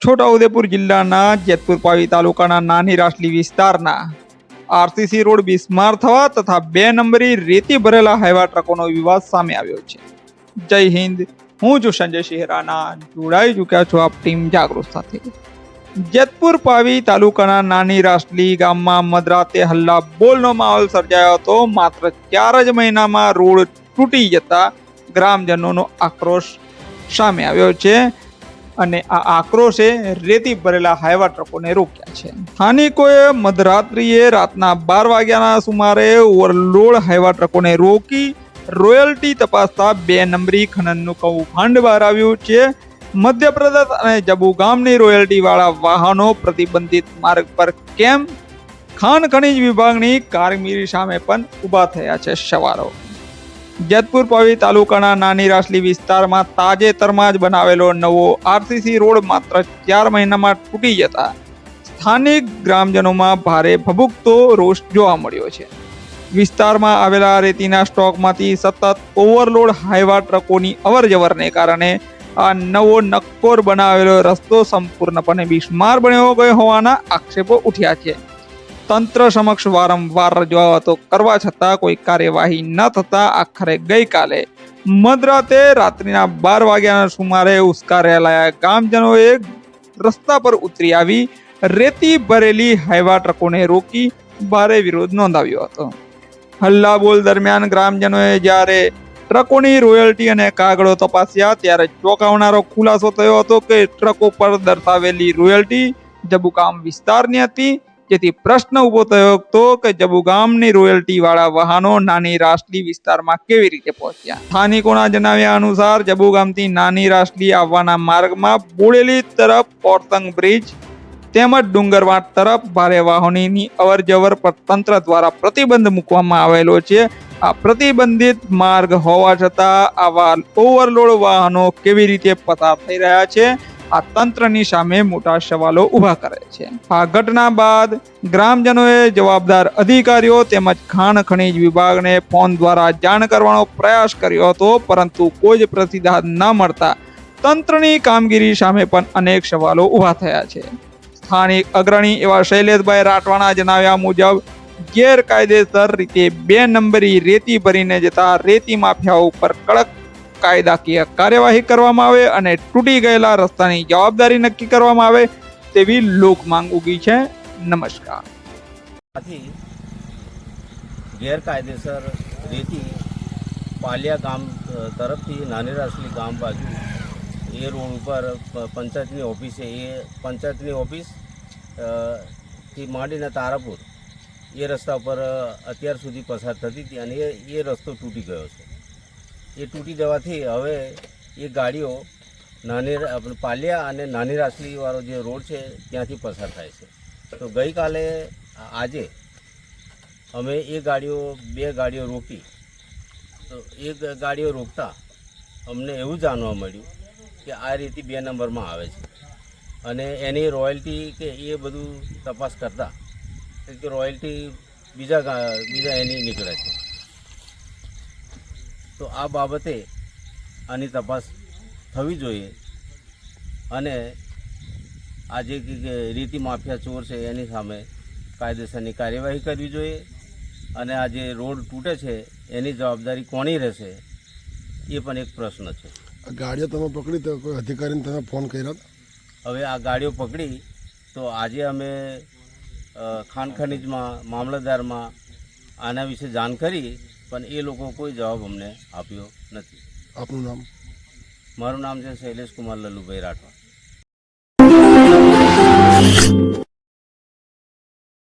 છોટાઉદેપુર જિલ્લાના જેતપુર પાવી તાલુકાના નાની રાસલી વિસ્તારના આરસીસી રોડ બિસ્માર થવા તથા 2 નંબરી રેતી ભરેલા હાઈવા ટ્રકોનો વિવાદ સામે આવ્યો છે. જય હિન્દ, હું છું સંજય શહેરાના. જોડાઈ ચૂક્યા છો આપ ટીમ જાગૃત સાથે. જેતપુર પાવી તાલુકાના નાની રાસલી ગામમાં મધરાતે હલ્લા બોલનો માહોલ સર્જાયો હતો. માત્ર 4 જ મહિનામાં રોડ તૂટી જતા ગ્રામજનોનો આક્રોશ સામે આવ્યો છે અને આ આક્રોશે રેતી ભરેલા હાઈવા ટ્રકોને રોક્યા છે. સ્થાનિકોએ મધરાત્રિએ રાતના 12 વાગ્યાના સુમારે ઓવરલોડ હાઈવા ટ્રકોને રોકી રોયલ્ટી તપાસતા 2 નંબરી ખનનનું કૌભાંડ બહાર આવ્યું છે. મધ્યપ્રદેશ અને જબુ ગામની રોયલ્ટી વાળા વાહનો પ્રતિબંધિત માર્ગ પર કેમ? ખાણ ખનીજ વિભાગની કામગીરી સામે પણ ઊભા થયા છે સવાલો. જેતપુર પાવી તાલુકાના નાની રાસલી વિસ્તારમાં તાજેતરમાં જ બનાવેલો નવો આરસીસી રોડ માત્ર 4 મહિનામાં તૂટી જતા સ્થાનિક ગ્રામજનોમાં ભારે ભભૂકતો રોષ જોવા મળ્યો છે. વિસ્તારમાં આવેલા રેતીના સ્ટોકમાંથી સતત ઓવરલોડ હાઈવા ટ્રકોની અવરજવરને કારણે આ નવો નક્કોર બનાવેલો રસ્તો સંપૂર્ણપણે બિસ્માર બન્યો ગયો હોવાના આક્ષેપો ઉઠ્યા છે. તંત્ર સમક્ષ વારંવાર રજૂઆતો કરવા છતાં કોઈ કાર્યવાહી ન થતા આખરે ગઈકાલે મધરાતે રાત્રિના 12 વાગ્યાના સુમારે ઉશ્કેરાયેલા ગામજનોએ રસ્તા પર ઉતરી આવી રેતી ભરેલી હાઈવા ટ્રકોને રોકી ભારે વિરોધ નોંધાવ્યો હતો. હલ્લાબોલ દરમિયાન ગ્રામજનોએ જ્યારે ટ્રકોની રોયલ્ટી અને કાગળો તપાસ્યા ત્યારે ચોંકાવનારો ખુલાસો થયો હતો કે ટ્રકો પર દર્શાવેલી રોયલ્ટી જબુગામ વિસ્તારની હતી. જેથી પ્રશ્ન ઊભો થયો હતો કે જબુગામની રોયલ્ટી વાળા વાહનો નાની રાસલી વિસ્તારમાં કેવી રીતે પહોંચ્યા. સ્થાનિકોના જણાવ્યા અનુસાર જબુગામથી નાની રાસલી આવવાના માર્ગમાં બોડેલી તરફ ઓરતંગ બ્રિજ તેમજ ડુંગરવાટ તરફ ભારે વાહનોની અવરજવર પર તંત્ર દ્વારા પ્રતિબંધ મૂકવામાં આવેલો છે. આ પ્રતિબંધિત માર્ગ હોવા છતાં આવા ઓવરલોડ વાહનો કેવી રીતે પસાર થઈ રહ્યા છે? આ તંત્રની સામે મોટા સવાલો ઊભા કરે છે. આ ઘટના બાદ ગ્રામજનોએ જવાબદાર અધિકારીઓ તેમજ ખાણ ખનીજ વિભાગને ફોન દ્વારા જાણ કરવાનો પ્રયાસ કર્યો હતો, પરંતુ કોઈ જ પ્રતિસાદ ન મળતા તંત્રની કામગીરી સામે પણ અનેક સવાલો ઊભા થયા છે. સ્થાનિક અગ્રણી એવા શૈલેષભાઈ રાઠવાના જણાવ્યા મુજબ ગેરકાયદેસર રીતે 2 નંબરી રેતી ભરીને જતા રેતી માફિયાઓ ઉપર કડક કાયદાકીય કાર્યવાહી કરવામાં આવે અને તૂટી ગયેલા રસ્તાની જવાબદારી નક્કી કરવામાં આવે તેવી લોક માંગ ઉગી છે. નમસ્કાર. ગેરકાયદેસર રેતી પાલિયા ગામ તરફથી નાની રાસલી ગામ બાજુ એ રોડ ઉપર પંચાયતની ઓફિસ છે, એ પંચાયતની ઓફિસ થી માંડીને તારાપુર એ રસ્તા ઉપર અત્યાર સુધી પસાર થતી હતી અને એ રસ્તો તૂટી ગયો છે. એ તૂટી જવાથી હવે એ ગાડીઓ પાલિયા અને નાની રાસલીવાળો જે રોડ છે ત્યાંથી પસાર થાય છે. તો ગઈકાલે આજે અમે એ ગાડીઓ 2 ગાડીઓ રોકી, તો એ ગાડીઓ રોકતા અમને એવું જાણવા મળ્યું કે આ રીતે 2 નંબરમાં આવે છે અને એની રોયલ્ટી કે એ બધું તપાસ કરતા કે રોયલ્ટી બીજા એની નીકળે છે. તો આ બાબતે આની તપાસ થવી જોઈએ અને આ જે રેતી માફિયા ચોર છે એની સામે કાયદેસરની કાર્યવાહી કરવી જોઈએ અને આ જે રોડ તૂટે છે એની જવાબદારી કોની રહેશે એ પણ એક પ્રશ્ન છે. આ ગાડીઓ તમે પકડી તો કોઈ અધિકારીને તમે ફોન કર્યો હતો? હવે આ ગાડીઓ પકડી તો આજે અમે ખાણ ખનીજમાં મામલતદારમાં આના વિશે જાણ કરી, પણ એ લોકો કોઈ જવાબ અમને આપ્યો નથી. આપનું નામ? મારું નામ છે શૈલેષ કુમાર લલ્લુભાઈ રાઠવા.